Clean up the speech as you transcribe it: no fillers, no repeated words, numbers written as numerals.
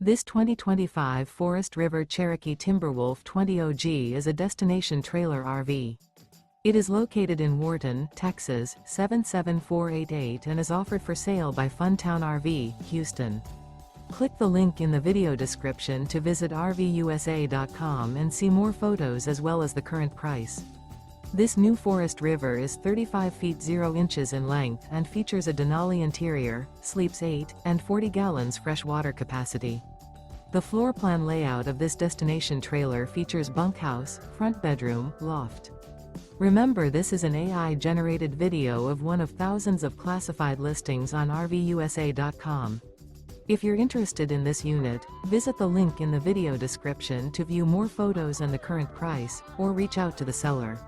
This 2025 Forest River Cherokee Timberwolf 20 OG is a destination trailer RV. It is located in Wharton, Texas, 77488 and is offered for sale by Funtown RV, Houston. Click the link in the video description to visit RVUSA.com and see more photos as well as the current price. This new Forest River is 35 feet 0 inches in length and features a DENALI interior, sleeps 8, and 40 gallons fresh water capacity. The floor plan layout of this destination trailer features bunkhouse, front bedroom, loft. Remember, this is an AI-generated video of one of thousands of classified listings on RVUSA.com. If you're interested in this unit, visit the link in the video description to view more photos and the current price, or reach out to the seller.